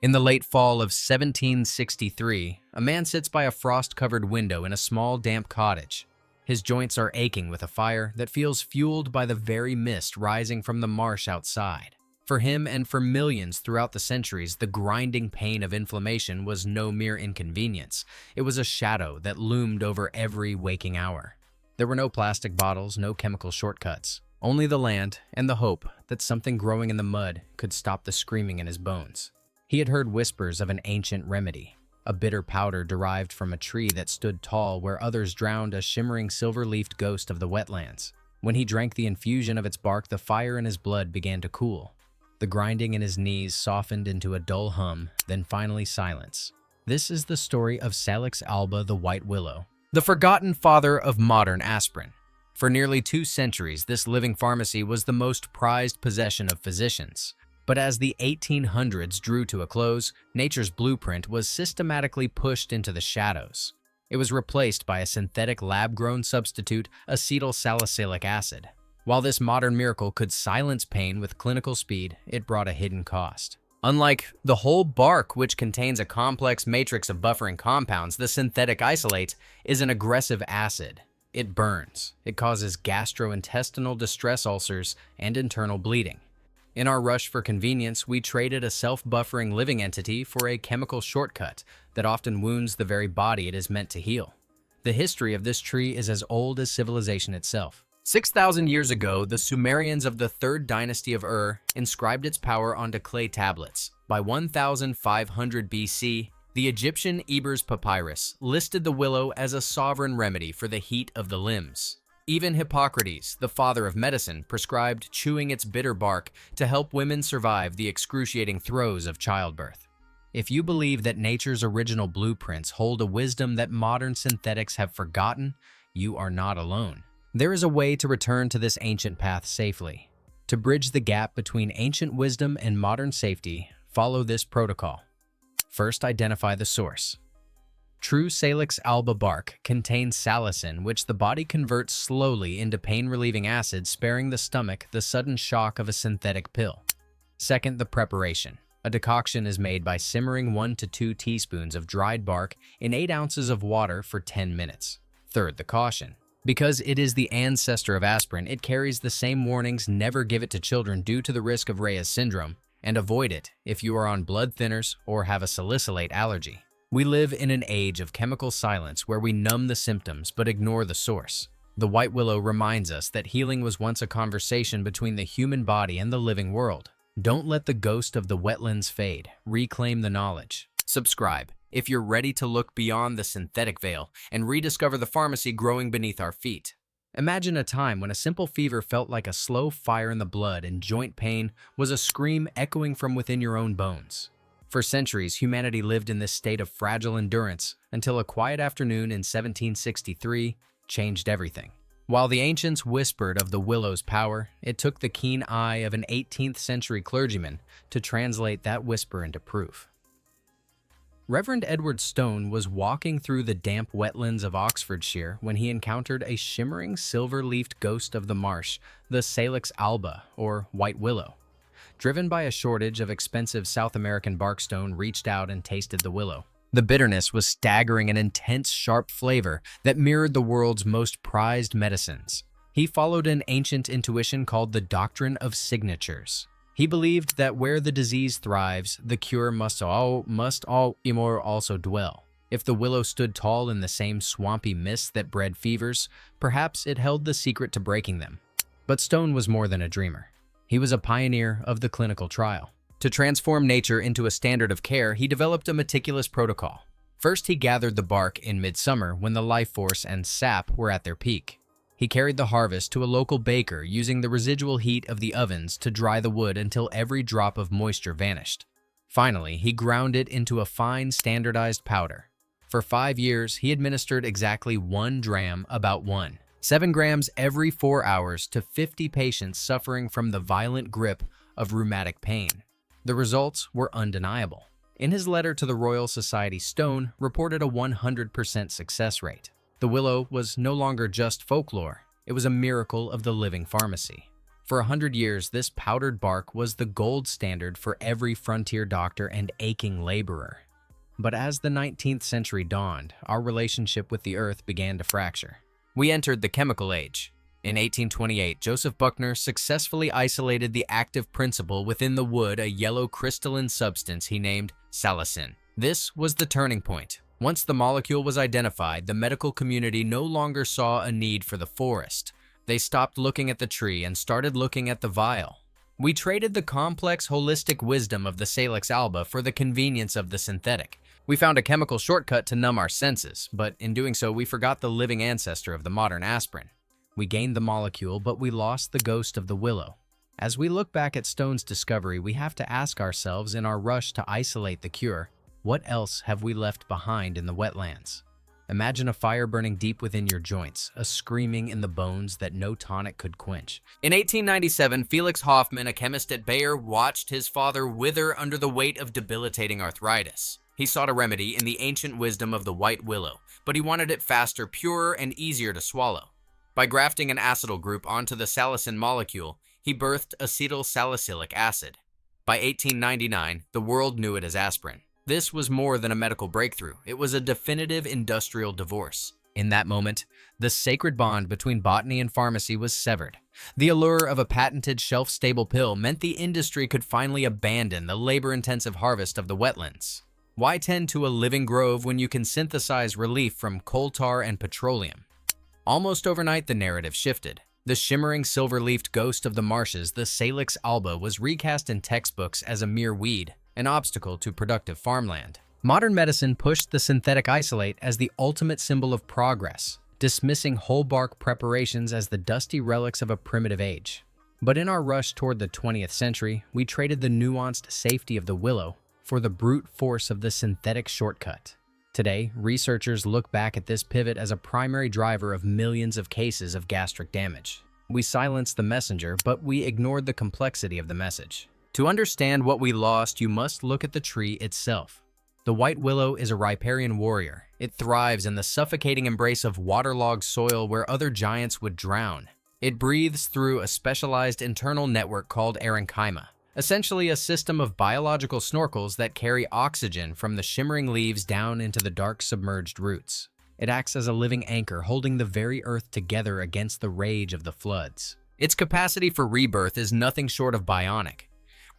In the late fall of 1763, a man sits by a frost-covered window in a small, damp cottage. His joints are aching with a fire that feels fueled by the very mist rising from the marsh outside. For him and for millions throughout the centuries, the grinding pain of inflammation was no mere inconvenience. It was a shadow that loomed over every waking hour. There were no plastic bottles, no chemical shortcuts. Only the land and the hope that something growing in the mud could stop the screaming in his bones. He had heard whispers of an ancient remedy, a bitter powder derived from a tree that stood tall where others drowned a shimmering silver-leafed ghost of the wetlands. When he drank the infusion of its bark, the fire in his blood began to cool. The grinding in his knees softened into a dull hum, then finally silence. This is the story of Salix Alba the White Willow, the forgotten father of modern aspirin. For nearly 2 centuries, this living pharmacy was the most prized possession of physicians. But as the 1800s drew to a close, nature's blueprint was systematically pushed into the shadows. It was replaced by a synthetic lab-grown substitute, acetylsalicylic acid. While this modern miracle could silence pain with clinical speed, it brought a hidden cost. Unlike the whole bark, which contains a complex matrix of buffering compounds, the synthetic isolate is an aggressive acid. It burns. It causes gastrointestinal distress ulcers and internal bleeding. In our rush for convenience, we traded a self-buffering living entity for a chemical shortcut that often wounds the very body it is meant to heal. The history of this tree is as old as civilization itself. 6,000 years ago, the Sumerians of the 3rd dynasty of inscribed its power onto clay tablets. By 1500 BC, the Egyptian Ebers Papyrus listed the willow as a sovereign remedy for the heat of the limbs. Even Hippocrates, the father of medicine, prescribed chewing its bitter bark to help women survive the excruciating throes of childbirth. If you believe that nature's original blueprints hold a wisdom that modern synthetics have forgotten, you are not alone. There is a way to return to this ancient path safely. To bridge the gap between ancient wisdom and modern safety, follow this protocol. First, identify the source. True Salix Alba bark contains salicin, which the body converts slowly into pain-relieving acid, sparing the stomach the sudden shock of a synthetic pill. Second, the preparation. A decoction is made by simmering 1 to 2 teaspoons of dried bark in 8 ounces of water for 10 minutes. Third, the caution. Because it is the ancestor of aspirin, it carries the same warnings: never give it to children due to the risk of Reyes syndrome, and avoid it if you are on blood thinners or have a salicylate allergy. We live in an age of chemical silence where we numb the symptoms but ignore the source. The white willow reminds us that healing was once a conversation between the human body and the living world. Don't let the ghost of the wetlands fade. Reclaim the knowledge. Subscribe if you're ready to look beyond the synthetic veil and rediscover the pharmacy growing beneath our feet. Imagine a time when a simple fever felt like a slow fire in the blood and joint pain was a scream echoing from within your own bones. For centuries, humanity lived in this state of fragile endurance until a quiet afternoon in 1763 changed everything. While the ancients whispered of the willow's power, it took the keen eye of an 18th century clergyman to translate that whisper into proof. Reverend Edward Stone was walking through the damp wetlands of Oxfordshire when he encountered a shimmering silver-leafed ghost of the marsh, the Salix Alba, or White Willow. Driven by a shortage of expensive South American barkstone, reached out and tasted the willow. The bitterness was staggering, an intense, sharp flavor that mirrored the world's most prized medicines. He followed an ancient intuition called the doctrine of signatures. He believed that where the disease thrives, the cure must also dwell. If the willow stood tall in the same swampy mist that bred fevers, perhaps it held the secret to breaking them. But Stone was more than a dreamer. He was a pioneer of the clinical trial. To transform nature into a standard of care, he developed a meticulous protocol. First, he gathered the bark in midsummer when the life force and sap were at their peak. He carried the harvest to a local baker, using the residual heat of the ovens to dry the wood until every drop of moisture vanished. Finally, he ground it into a fine, standardized powder. For 5 years, he administered exactly 1 dram, about 7 grams every 4 hours, to 50 patients suffering from the violent grip of rheumatic pain. The results were undeniable. In his letter to the Royal Society, Stone reported a 100% success rate. The willow was no longer just folklore, it was a miracle of the living pharmacy. For 100 years, this powdered bark was the gold standard for every frontier doctor and aching laborer. But as the 19th century dawned, our relationship with the earth began to fracture. We entered the chemical age. In 1828, Joseph Buckner successfully isolated the active principle within the wood, a yellow crystalline substance he named salicin. This was the turning point. Once the molecule was identified, the medical community no longer saw a need for the forest. They stopped looking at the tree and started looking at the vial. We traded the complex, holistic wisdom of the Salix Alba for the convenience of the synthetic. We found a chemical shortcut to numb our senses, but in doing so, we forgot the living ancestor of the modern aspirin. We gained the molecule, but we lost the ghost of the willow. As we look back at Stone's discovery, we have to ask ourselves, in our rush to isolate the cure, what else have we left behind in the wetlands? Imagine a fire burning deep within your joints, a screaming in the bones that no tonic could quench. In 1897, Felix Hoffmann, a chemist at Bayer, watched his father wither under the weight of debilitating arthritis. He sought a remedy in the ancient wisdom of the white willow, but he wanted it faster, purer, and easier to swallow. By grafting an acetyl group onto the salicin molecule, he birthed acetylsalicylic acid. By 1899, the world knew it as aspirin. This was more than a medical breakthrough. It was a definitive industrial divorce. In that moment, the sacred bond between botany and pharmacy was severed. The allure of a patented shelf-stable pill meant the industry could finally abandon the labor-intensive harvest of the wetlands. Why tend to a living grove when you can synthesize relief from coal tar and petroleum? Almost overnight, the narrative shifted. The shimmering silver-leafed ghost of the marshes, the Salix Alba, was recast in textbooks as a mere weed, an obstacle to productive farmland. Modern medicine pushed the synthetic isolate as the ultimate symbol of progress, dismissing whole bark preparations as the dusty relics of a primitive age. But in our rush toward the 20th century, we traded the nuanced safety of the willow for the brute force of the synthetic shortcut. Today, researchers look back at this pivot as a primary driver of millions of cases of gastric damage. We silenced the messenger, but we ignored the complexity of the message. To understand what we lost, you must look at the tree itself. The white willow is a riparian warrior. It thrives in the suffocating embrace of waterlogged soil where other giants would drown. It breathes through a specialized internal network called parenchyma, essentially a system of biological snorkels that carry oxygen from the shimmering leaves down into the dark submerged roots. It acts as a living anchor, holding the very earth together against the rage of the floods. Its capacity for rebirth is nothing short of bionic.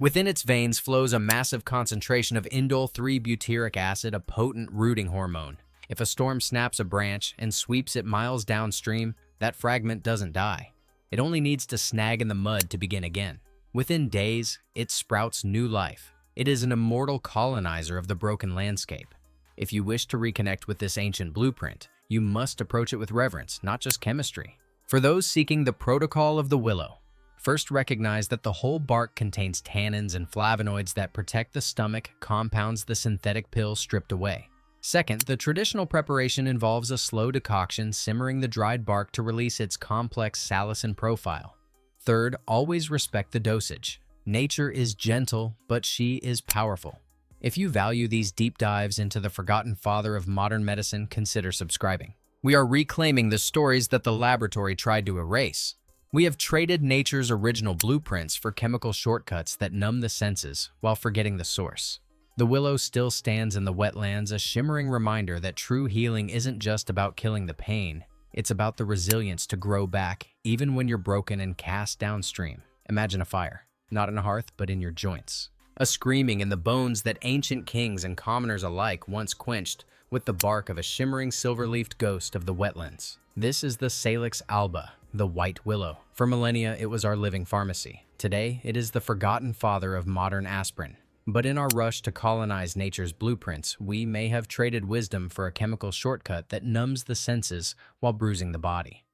Within its veins flows a massive concentration of indole 3-butyric acid, a potent rooting hormone. If a storm snaps a branch and sweeps it miles downstream, that fragment doesn't die. It only needs to snag in the mud to begin again. Within days, it sprouts new life. It is an immortal colonizer of the broken landscape. If you wish to reconnect with this ancient blueprint, you must approach it with reverence, not just chemistry. For those seeking the protocol of the willow, first recognize that the whole bark contains tannins and flavonoids that protect the stomach, compounds the synthetic pill stripped away. Second, the traditional preparation involves a slow decoction simmering the dried bark to release its complex salicin profile. Third, always respect the dosage. Nature is gentle, but she is powerful. If you value these deep dives into the forgotten father of modern medicine, consider subscribing. We are reclaiming the stories that the laboratory tried to erase. We have traded nature's original blueprints for chemical shortcuts that numb the senses while forgetting the source. The willow still stands in the wetlands, a shimmering reminder that true healing isn't just about killing the pain. It's about the resilience to grow back, even when you're broken and cast downstream. Imagine a fire, not in a hearth, but in your joints. A screaming in the bones that ancient kings and commoners alike once quenched with the bark of a shimmering silver-leafed ghost of the wetlands. This is the Salix Alba, the white willow. For millennia, it was our living pharmacy. Today, it is the forgotten father of modern aspirin. But in our rush to colonize nature's blueprints, we may have traded wisdom for a chemical shortcut that numbs the senses while bruising the body.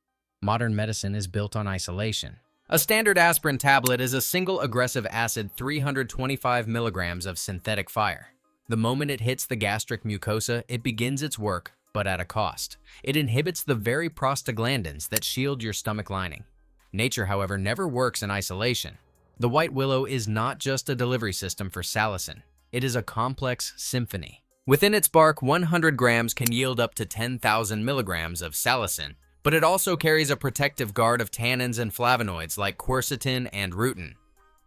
Modern medicine is built on isolation. A standard aspirin tablet is a single aggressive acid 325 milligrams of synthetic fire. The moment it hits the gastric mucosa, it begins its work, but at a cost. It inhibits the very prostaglandins that shield your stomach lining. Nature, however, never works in isolation. The white willow is not just a delivery system for salicin. It is a complex symphony. Within its bark, 100 grams can yield up to 10,000 milligrams of salicin, but it also carries a protective guard of tannins and flavonoids like quercetin and rutin.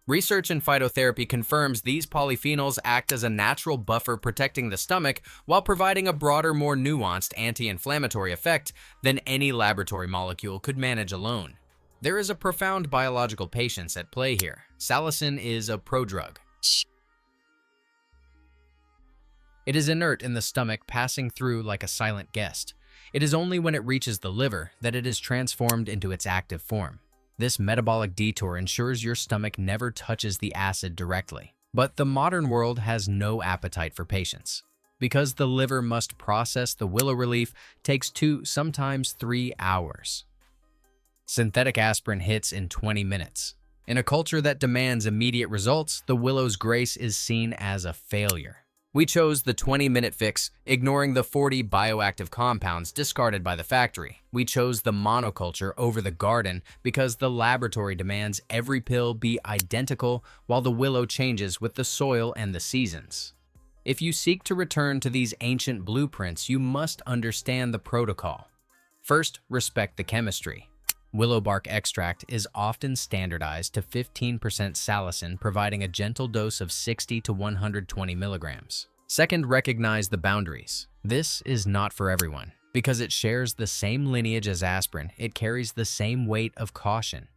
Research in phytotherapy confirms these polyphenols act as a natural buffer protecting the stomach while providing a broader, more nuanced anti-inflammatory effect than any laboratory molecule could manage alone. There is a profound biological patience at play here. Salicin is a prodrug. It is inert in the stomach, passing through like a silent guest. It is only when it reaches the liver that it is transformed into its active form. This metabolic detour ensures your stomach never touches the acid directly. But the modern world has no appetite for patience. Because the liver must process the willow relief takes 2, sometimes 3 hours. Synthetic aspirin hits in 20 minutes. In a culture that demands immediate results, the willow's grace is seen as a failure. We chose the 20-minute fix, ignoring the 40 bioactive compounds discarded by the factory. We chose the monoculture over the garden because the laboratory demands every pill be identical while the willow changes with the soil and the seasons. If you seek to return to these ancient blueprints, you must understand the protocol. First, respect the chemistry. Willow bark extract is often standardized to 15% salicin, providing a gentle dose of 60 to 120 milligrams. Second, recognize the boundaries. This is not for everyone. Because it shares the same lineage as aspirin, it carries the same weight of caution.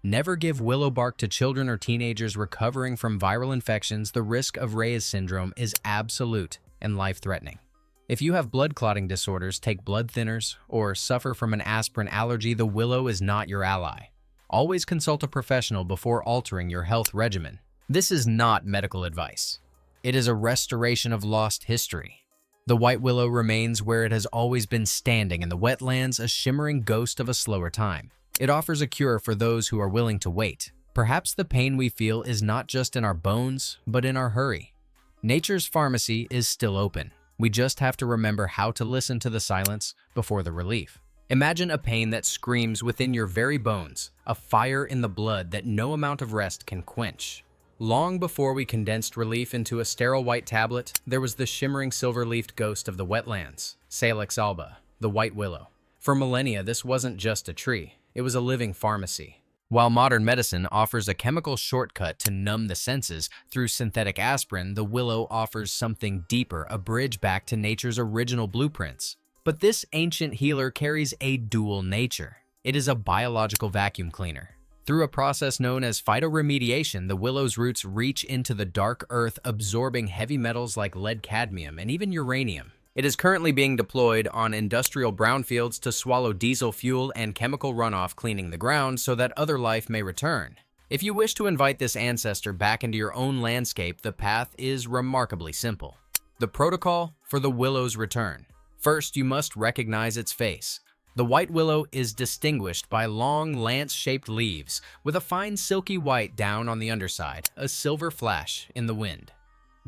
Never give willow bark to children or teenagers recovering from viral infections. The risk of Reyes syndrome is absolute and life-threatening. If you have blood clotting disorders, take blood thinners, or suffer from an aspirin allergy, the willow is not your ally. Always consult a professional before altering your health regimen. This is not medical advice. It is a restoration of lost history. The white willow remains where it has always been, standing in the wetlands, a shimmering ghost of a slower time. It offers a cure for those who are willing to wait. Perhaps the pain we feel is not just in our bones, but in our hurry. Nature's pharmacy is still open. We just have to remember how to listen to the silence before the relief. Imagine a pain that screams within your very bones, a fire in the blood that no amount of rest can quench. Long before we condensed relief into a sterile white tablet, there was the shimmering silver-leafed ghost of the wetlands, Salix Alba, the white willow. For millennia, this wasn't just a tree, it was a living pharmacy. While modern medicine offers a chemical shortcut to numb the senses through synthetic aspirin, the willow offers something deeper, a bridge back to nature's original blueprints. But this ancient healer carries a dual nature. It is a biological vacuum cleaner. Through a process known as phytoremediation, the willow's roots reach into the dark earth, absorbing heavy metals like lead, cadmium, and even uranium. It is currently being deployed on industrial brownfields to swallow diesel fuel and chemical runoff, cleaning the ground so that other life may return. If you wish to invite this ancestor back into your own landscape, the path is remarkably simple. The protocol for the willow's return. First, you must recognize its face. The white willow is distinguished by long, lance-shaped leaves with a fine silky white down on the underside, a silver flash in the wind.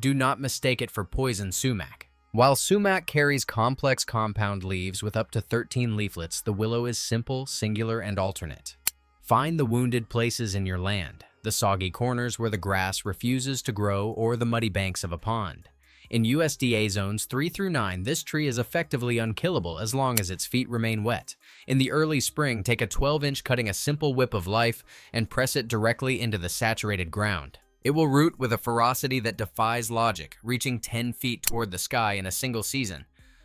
Do not mistake it for poison sumac. While sumac carries complex compound leaves with up to 13 leaflets, the willow is simple, singular, and alternate. Find the wounded places in your land, the soggy corners where the grass refuses to grow, or the muddy banks of a pond. In USDA zones 3 through 9, this tree is effectively unkillable as long as its feet remain wet. In the early spring, take a 12-inch cutting, a simple whip of life, and press it directly into the saturated ground. It will root with a ferocity that defies logic, reaching 10 feet toward the sky in a single season.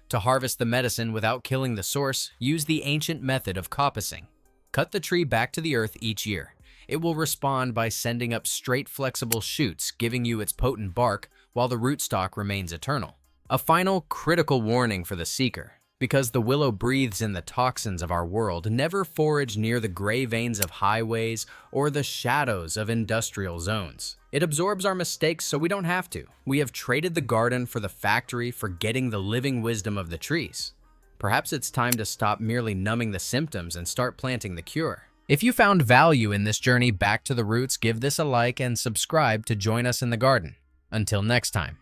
To harvest the medicine without killing the source, use the ancient method of coppicing. Cut the tree back to the earth each year. It will respond by sending up straight, flexible shoots, giving you its potent bark, while the rootstock remains eternal. A final critical warning for the seeker. Because the willow breathes in the toxins of our world, never forage near the gray veins of highways or the shadows of industrial zones. It absorbs our mistakes so we don't have to. We have traded the garden for the factory, forgetting the living wisdom of the trees. Perhaps it's time to stop merely numbing the symptoms and start planting the cure. If you found value in this journey back to the roots, give this a like and subscribe to join us in the garden. Until next time.